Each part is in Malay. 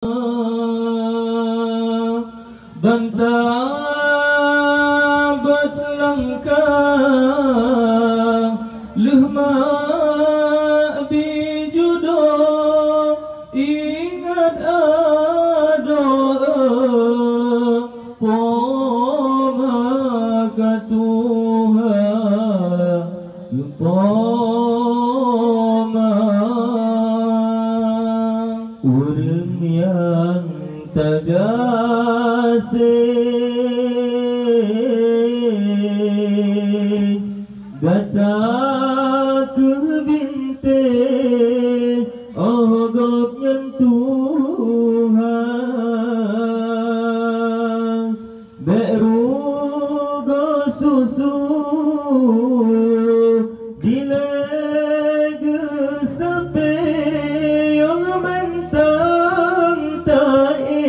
Bantabat langkah lehma bijudo ingat adoa poma katuha poma urang yang tagasih gata ke binte ogok nyentuhan beru go susu dileg sape yang mentang tae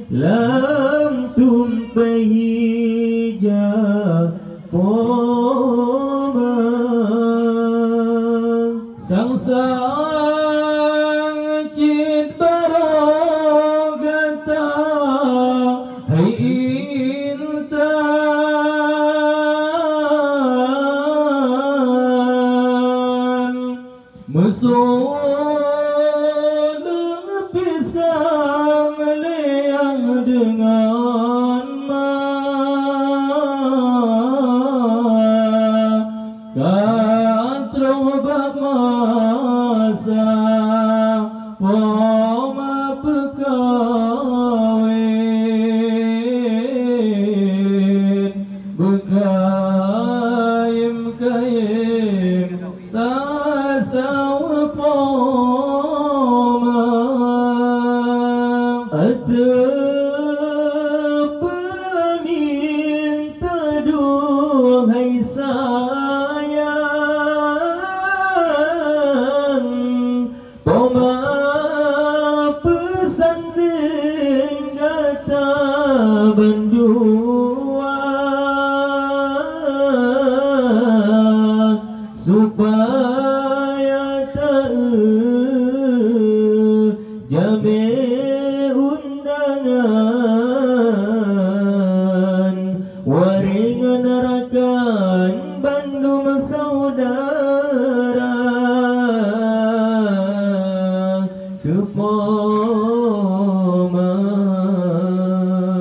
lam tumpai poma sang sang cit barogata hai intan mesodeng pisang leang dengan katrobak masa poma pekawin bekayim tasaw poma peminta duhai sayang poma pesantren gata bendua supaya tak jame undangan waringan rakan bandung saudara ke poma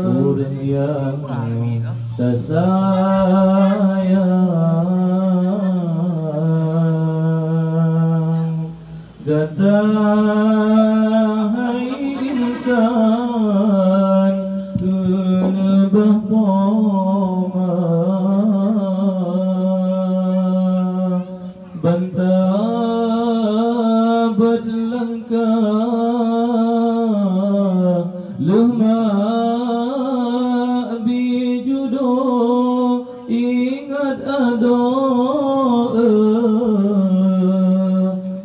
urang yang tersayang gata hai intan kelebah poma bantabat langkah lehma bijudo ingat adoa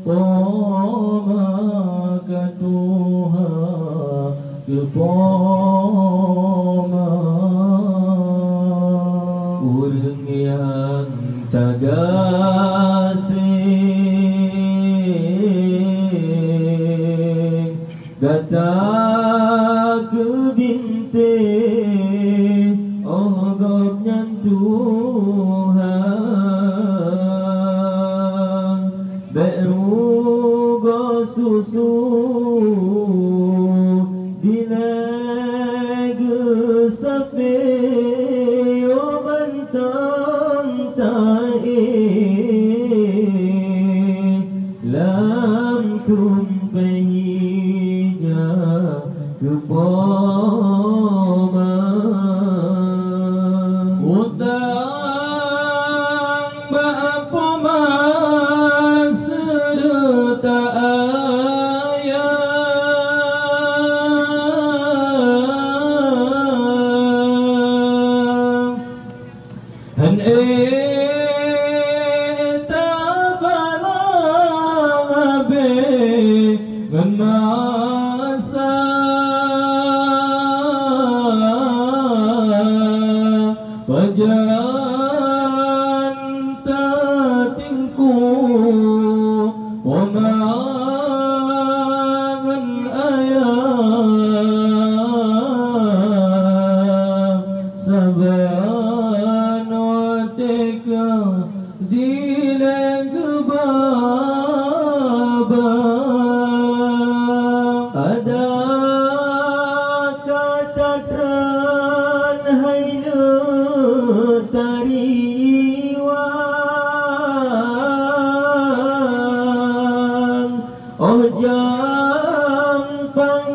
poma katuha ke poma urang yang tagasih gata ke binte ogok nyentuhan beru go susu dileg sape yo bantang tae lam tumpai ke poma utang ba poma serta ayam han eta balabe ngamasa pajan tatingku oma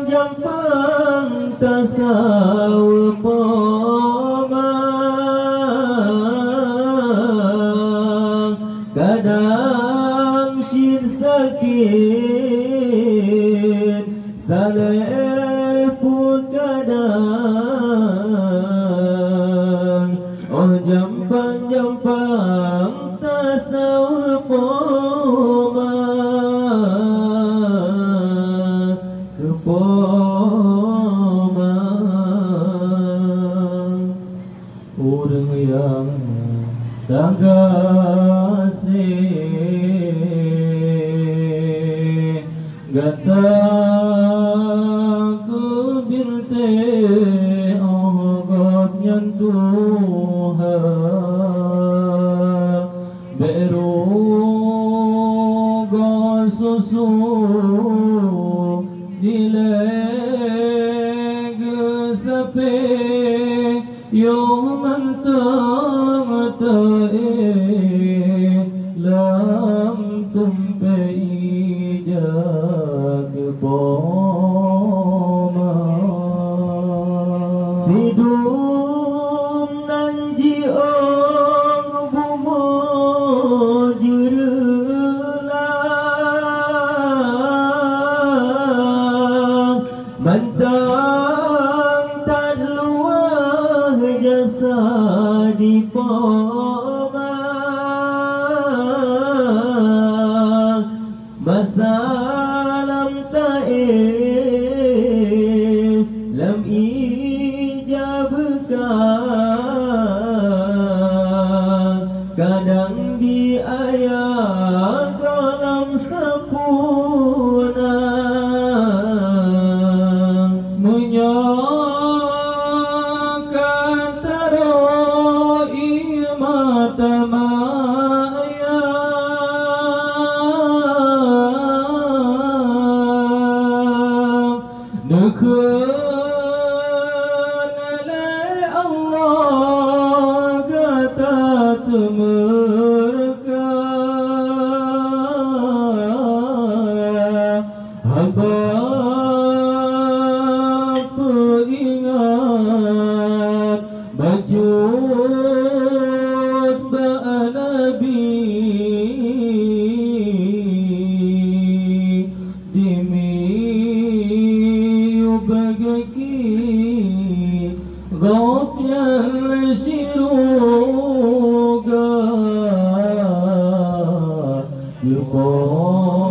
jampang tasaw poma kadang shin sakit saleh pun kadang oh jampang tasaw poma kepoma orang yang tak kasih gata ku bilte ogot nyantuhan beru go susu dileg sape yo mantang tae lam tumpe jag poma sidum nanji ong bumo jurula mantang tad luah jasa di poma masalam tae lam ijabkan kadang di ayat kolam sapuna menyakan taro imata maya nekun le Allah kata temerka hamba peringat bajut ba'anabi bagaki gopyan shiruga yuko